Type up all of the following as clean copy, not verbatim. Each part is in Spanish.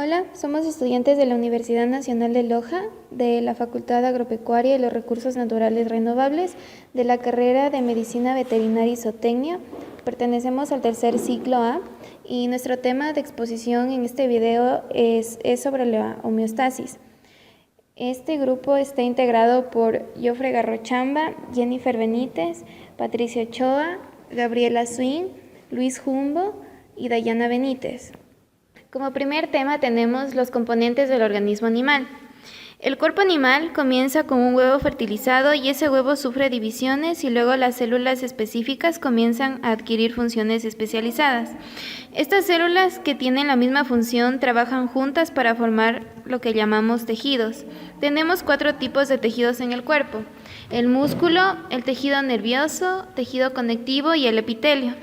Hola, somos estudiantes de la Universidad Nacional de Loja, de la Facultad de Agropecuaria y los Recursos Naturales Renovables, de la carrera de Medicina Veterinaria y Zootecnia. Pertenecemos al tercer ciclo A y nuestro tema de exposición en este video es sobre la homeostasis. Este grupo está integrado por Jofre Garrochamba, Jennifer Benítez, Patricia Ochoa, Gabriela Swin, Luis Jumbo y Dayana Benítez. Como primer tema tenemos los componentes del organismo animal. El cuerpo animal comienza con un huevo fertilizado y ese huevo sufre divisiones y luego las células específicas comienzan a adquirir funciones especializadas. Estas células que tienen la misma función trabajan juntas para formar lo que llamamos tejidos. Tenemos 4 tipos de tejidos en el cuerpo: el músculo, el tejido nervioso, tejido conectivo y el epitelio.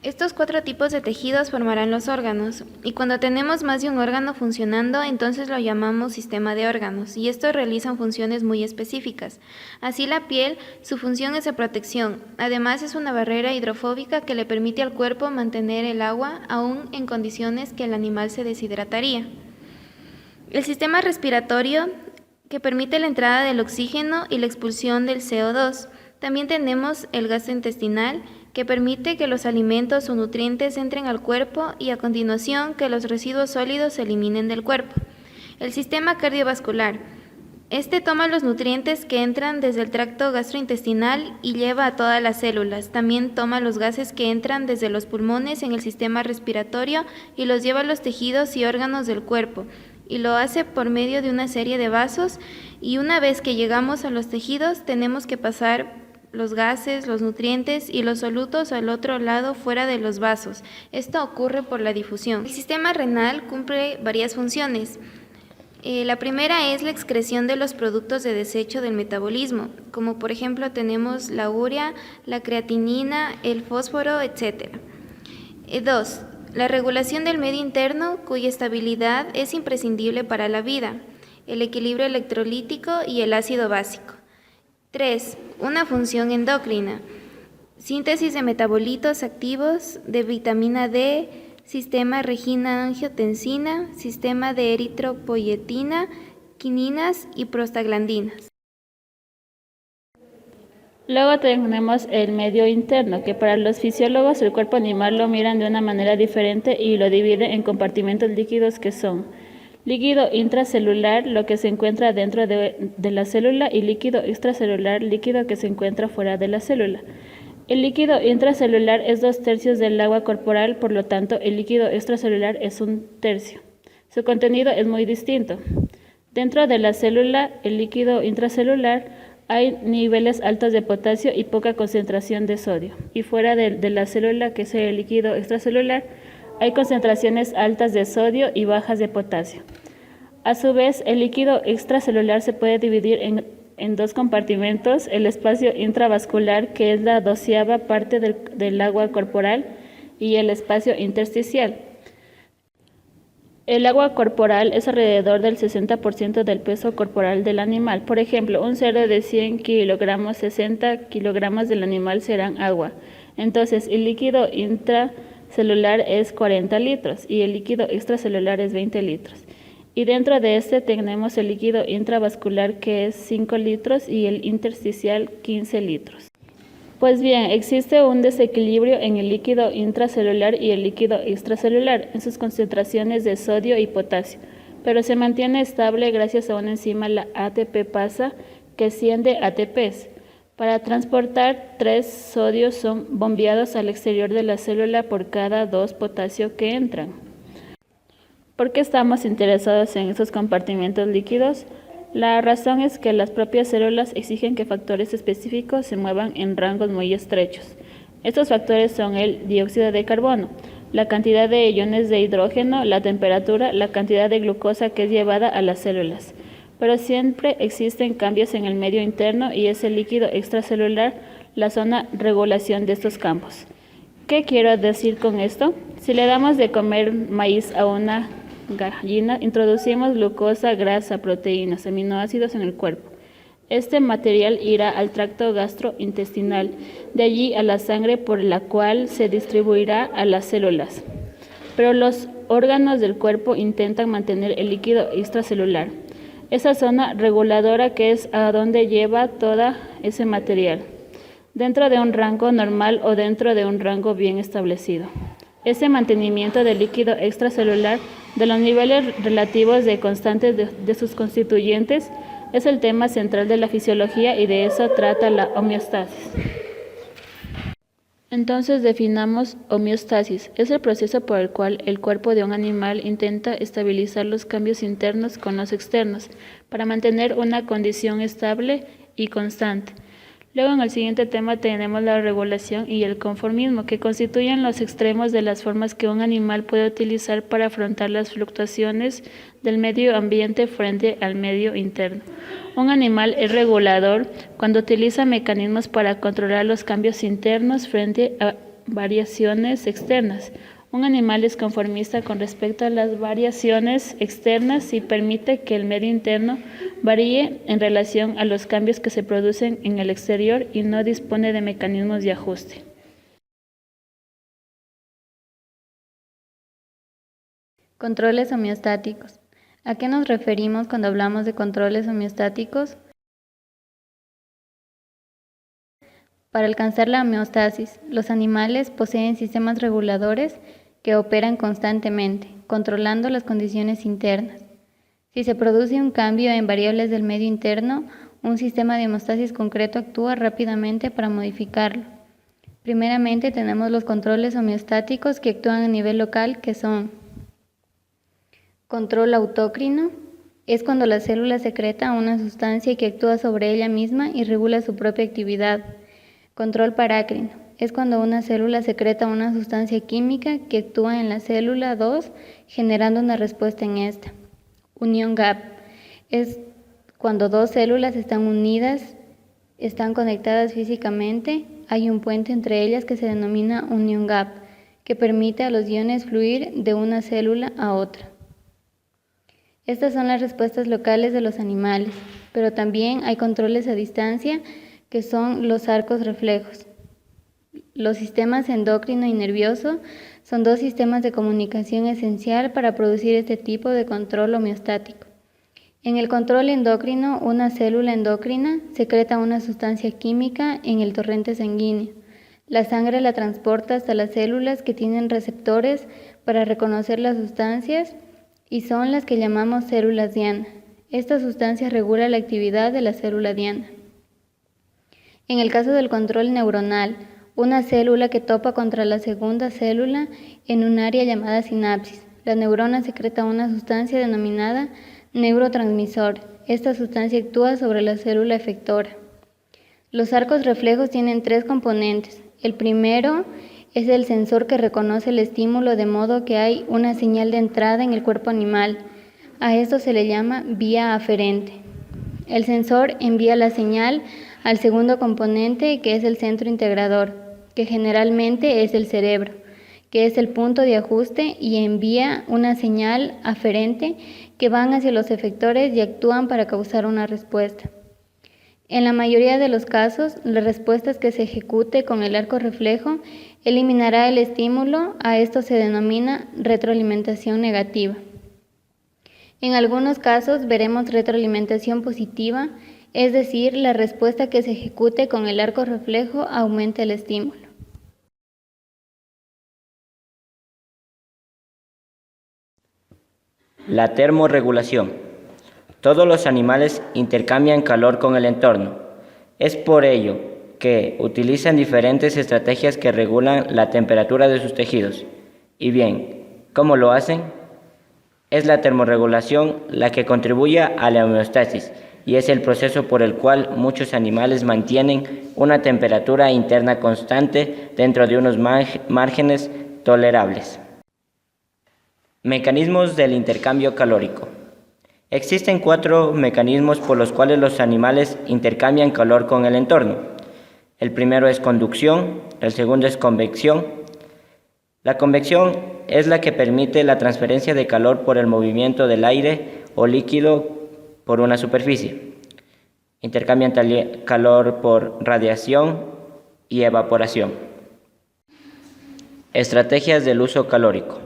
Estos 4 tipos de tejidos formarán los órganos, y cuando tenemos más de un órgano funcionando, entonces lo llamamos sistema de órganos, y estos realizan funciones muy específicas. Así la piel, su función es de protección, además es una barrera hidrofóbica que le permite al cuerpo mantener el agua aún en condiciones que el animal se deshidrataría. El sistema respiratorio, que permite la entrada del oxígeno y la expulsión del CO2. También tenemos el gastrointestinal, que permite que los alimentos o nutrientes entren al cuerpo y a continuación que los residuos sólidos se eliminen del cuerpo. El sistema cardiovascular. Este toma los nutrientes que entran desde el tracto gastrointestinal y lleva a todas las células. También toma los gases que entran desde los pulmones en el sistema respiratorio y los lleva a los tejidos y órganos del cuerpo. Y lo hace por medio de una serie de vasos, y una vez que llegamos a los tejidos tenemos que pasar los gases, los nutrientes y los solutos al otro lado fuera de los vasos. Esto ocurre por la difusión. El sistema renal cumple varias funciones. La primera es la excreción de los productos de desecho del metabolismo, como por ejemplo tenemos la urea, la creatinina, el fósforo, etc. 2. La regulación del medio interno, cuya estabilidad es imprescindible para la vida, el equilibrio electrolítico y el ácido básico. 3. Una función endocrina, síntesis de metabolitos activos de vitamina D, sistema regina-angiotensina, sistema de eritropoyetina, quininas y prostaglandinas. Luego tenemos el medio interno, que para los fisiólogos el cuerpo animal lo miran de una manera diferente y lo divide en compartimentos líquidos que son: líquido intracelular, lo que se encuentra dentro de la célula, y líquido extracelular, líquido que se encuentra fuera de la célula. El líquido intracelular es 2/3 del agua corporal, por lo tanto el líquido extracelular es 1/3. Su contenido es muy distinto. Dentro de la célula, el líquido intracelular, hay niveles altos de potasio y poca concentración de sodio. Y fuera de la célula, que es el líquido extracelular, hay concentraciones altas de sodio y bajas de potasio. A su vez, el líquido extracelular se puede dividir en 2 compartimentos: el espacio intravascular, que es la 12ª parte del agua corporal, y el espacio intersticial. El agua corporal es alrededor del 60% del peso corporal del animal. Por ejemplo, un cerdo de 100 kilogramos, 60 kilogramos del animal serán agua. Entonces, el líquido intracelular es 40 litros y el líquido extracelular es 20 litros. Y dentro de este tenemos el líquido intravascular, que es 5 litros, y el intersticial 15 litros. Pues bien, existe un desequilibrio en el líquido intracelular y el líquido extracelular en sus concentraciones de sodio y potasio, pero se mantiene estable gracias a una enzima, la ATP-pasa, que siende ATPs. Para transportar 3 sodios son bombeados al exterior de la célula por cada 2 potasio que entran. ¿Por qué estamos interesados en estos compartimentos líquidos? La razón es que las propias células exigen que factores específicos se muevan en rangos muy estrechos. Estos factores son el dióxido de carbono, la cantidad de iones de hidrógeno, la temperatura, la cantidad de glucosa que es llevada a las células. Pero siempre existen cambios en el medio interno y es el líquido extracelular la zona regulación de estos campos. ¿Qué quiero decir con esto? Si le damos de comer maíz a una gallina, introducimos glucosa, grasa, proteínas, aminoácidos en el cuerpo. Este material irá al tracto gastrointestinal, de allí a la sangre, por la cual se distribuirá a las células. pero los órganos del cuerpo intentan mantener el líquido extracelular, esa zona reguladora que es a donde lleva todo ese material, dentro de un rango normal o dentro de un rango bien establecido. Ese mantenimiento del líquido extracelular de los niveles relativos de constantes de sus constituyentes es el tema central de la fisiología y de eso trata la homeostasis. Entonces definamos homeostasis. Es el proceso por el cual el cuerpo de un animal intenta estabilizar los cambios internos con los externos para mantener una condición estable y constante. Luego en el siguiente tema tenemos la regulación y el conformismo, que constituyen los extremos de las formas que un animal puede utilizar para afrontar las fluctuaciones del medio ambiente frente al medio interno. Un animal es regulador cuando utiliza mecanismos para controlar los cambios internos frente a variaciones externas. Un animal es conformista con respecto a las variaciones externas y permite que el medio interno varíe en relación a los cambios que se producen en el exterior y no dispone de mecanismos de ajuste. Controles homeostáticos. ¿A qué nos referimos cuando hablamos de controles homeostáticos? Para alcanzar la homeostasis, los animales poseen sistemas reguladores que operan constantemente, controlando las condiciones internas. Si se produce un cambio en variables del medio interno, un sistema de homeostasis concreto actúa rápidamente para modificarlo. Primeramente tenemos los controles homeostáticos que actúan a nivel local, que son control autócrino. Es cuando la célula secreta una sustancia que actúa sobre ella misma y regula su propia actividad. Control parácrino. Es cuando una célula secreta una sustancia química que actúa en la célula 2, generando una respuesta en esta. Unión gap. Es cuando dos células están unidas, están conectadas físicamente, hay un puente entre ellas que se denomina unión gap, que permite a los iones fluir de una célula a otra. Estas son las respuestas locales de los animales, pero también hay controles a distancia, que son los arcos reflejos. Los sistemas endocrino y nervioso son dos sistemas de comunicación esencial para producir este tipo de control homeostático. En el control endocrino, una célula endocrina secreta una sustancia química en el torrente sanguíneo. La sangre la transporta hasta las células que tienen receptores para reconocer las sustancias y son las que llamamos células diana. Esta sustancia regula la actividad de la célula diana. En el caso del control neuronal, una célula que topa contra la segunda célula en un área llamada sinapsis. La neurona secreta una sustancia denominada neurotransmisor. Esta sustancia actúa sobre la célula efectora. Los arcos reflejos tienen tres componentes. El primero es el sensor que reconoce el estímulo de modo que hay una señal de entrada en el cuerpo animal. A esto se le llama vía aferente. El sensor envía la señal al segundo componente, que es el centro integrador, que generalmente es el cerebro, que es el punto de ajuste y envía una señal aferente que van hacia los efectores y actúan para causar una respuesta. En la mayoría de los casos, la respuesta que se ejecute con el arco reflejo eliminará el estímulo. A esto se denomina retroalimentación negativa. En algunos casos veremos retroalimentación positiva, es decir, la respuesta que se ejecute con el arco reflejo aumenta el estímulo. La termorregulación. Todos los animales intercambian calor con el entorno. Es por ello que utilizan diferentes estrategias que regulan la temperatura de sus tejidos. Y bien, ¿cómo lo hacen? Es la termorregulación la que contribuye a la homeostasis y es el proceso por el cual muchos animales mantienen una temperatura interna constante dentro de unos márgenes tolerables. Mecanismos del intercambio calórico. Existen 4 mecanismos por los cuales los animales intercambian calor con el entorno. El primero es conducción, el segundo es convección. La convección es la que permite la transferencia de calor por el movimiento del aire o líquido por una superficie. Intercambian calor por radiación y evaporación. Estrategias del uso calórico.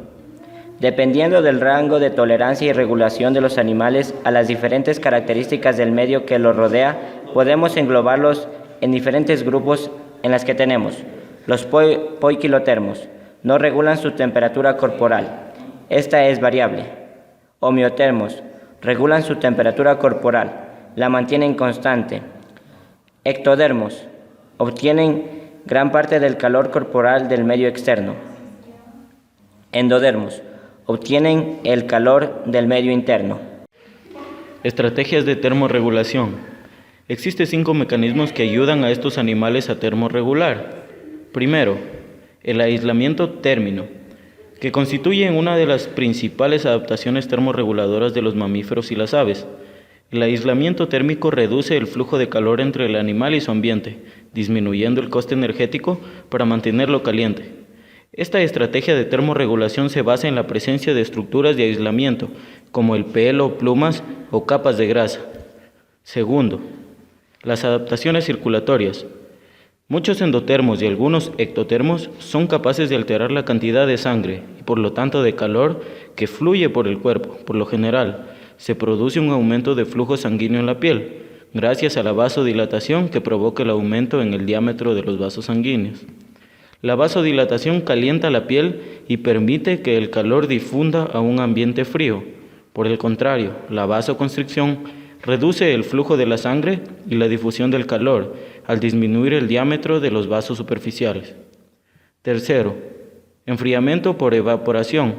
Dependiendo del rango de tolerancia y regulación de los animales a las diferentes características del medio que los rodea, podemos englobarlos en diferentes grupos en las que tenemos. Los poiquilotermos no regulan su temperatura corporal. Esta es variable. Homeotermos regulan su temperatura corporal, la mantienen constante. Ectodermos obtienen gran parte del calor corporal del medio externo. Endodermos obtienen el calor del medio interno. Estrategias de termorregulación. Existen 5 mecanismos que ayudan a estos animales a termorregular. Primero, el aislamiento térmico, que constituye una de las principales adaptaciones termorreguladoras de los mamíferos y las aves. El aislamiento térmico reduce el flujo de calor entre el animal y su ambiente, disminuyendo el coste energético para mantenerlo caliente. Esta estrategia de termorregulación se basa en la presencia de estructuras de aislamiento, como el pelo, plumas o capas de grasa. Segundo, las adaptaciones circulatorias. Muchos endotermos y algunos ectotermos son capaces de alterar la cantidad de sangre y por lo tanto de calor que fluye por el cuerpo. Por lo general, se produce un aumento de flujo sanguíneo en la piel, gracias a la vasodilatación que provoca el aumento en el diámetro de los vasos sanguíneos. La vasodilatación calienta la piel y permite que el calor difunda a un ambiente frío. Por el contrario, la vasoconstricción reduce el flujo de la sangre y la difusión del calor al disminuir el diámetro de los vasos superficiales. Tercero, enfriamiento por evaporación.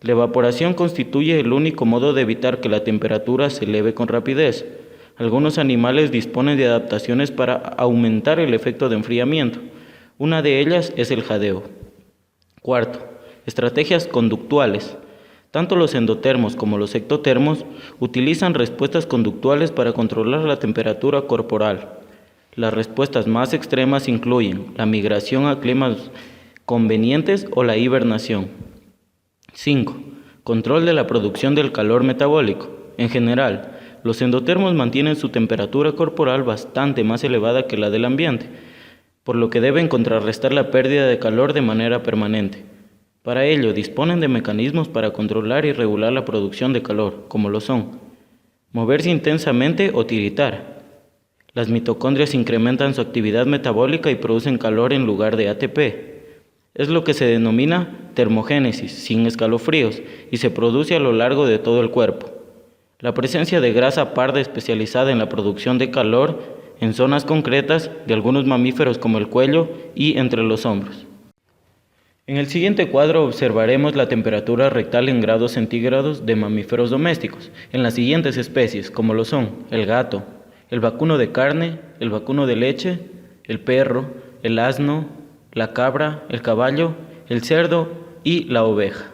La evaporación constituye el único modo de evitar que la temperatura se eleve con rapidez. Algunos animales disponen de adaptaciones para aumentar el efecto de enfriamiento. Una de ellas es el jadeo. Cuarto, estrategias conductuales. Tanto los endotermos como los ectotermos utilizan respuestas conductuales para controlar la temperatura corporal. Las respuestas más extremas incluyen la migración a climas convenientes o la hibernación. 5. Control de la producción del calor metabólico. En general, los endotermos mantienen su temperatura corporal bastante más elevada que la del ambiente, por lo que deben contrarrestar la pérdida de calor de manera permanente. Para ello, disponen de mecanismos para controlar y regular la producción de calor, como lo son moverse intensamente o tiritar. Las mitocondrias incrementan su actividad metabólica y producen calor en lugar de ATP. Es lo que se denomina termogénesis, sin escalofríos, y se produce a lo largo de todo el cuerpo. La presencia de grasa parda especializada en la producción de calor en zonas concretas de algunos mamíferos como el cuello y entre los hombros. En el siguiente cuadro observaremos la temperatura rectal en grados centígrados de mamíferos domésticos, en las siguientes especies, como lo son el gato, el vacuno de carne, el vacuno de leche, el perro, el asno, la cabra, el caballo, el cerdo y la oveja.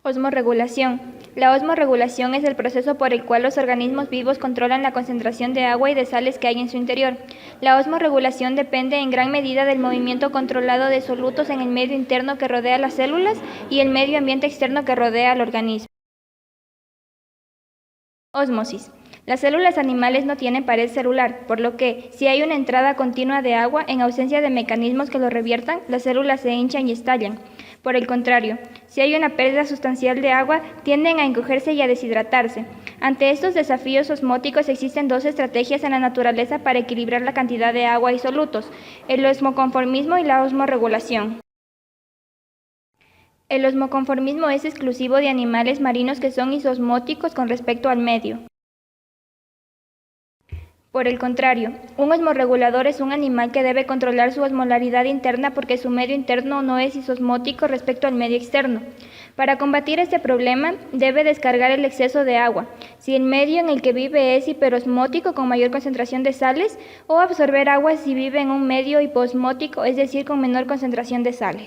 Osmorregulación. La osmorregulación es el proceso por el cual los organismos vivos controlan la concentración de agua y de sales que hay en su interior. La osmorregulación depende en gran medida del movimiento controlado de solutos en el medio interno que rodea las células y el medio ambiente externo que rodea al organismo. Ósmosis. Las células animales no tienen pared celular, por lo que, si hay una entrada continua de agua, en ausencia de mecanismos que lo reviertan, las células se hinchan y estallan. Por el contrario, si hay una pérdida sustancial de agua, tienden a encogerse y a deshidratarse. Ante estos desafíos osmóticos existen 2 estrategias en la naturaleza para equilibrar la cantidad de agua y solutos: el osmoconformismo y la osmorregulación. El osmoconformismo es exclusivo de animales marinos que son isosmóticos con respecto al medio. Por el contrario, un osmorregulador es un animal que debe controlar su osmolaridad interna porque su medio interno no es isosmótico respecto al medio externo. Para combatir este problema, debe descargar el exceso de agua, si el medio en el que vive es hiperosmótico con mayor concentración de sales, o absorber agua si vive en un medio hiposmótico, es decir, con menor concentración de sales.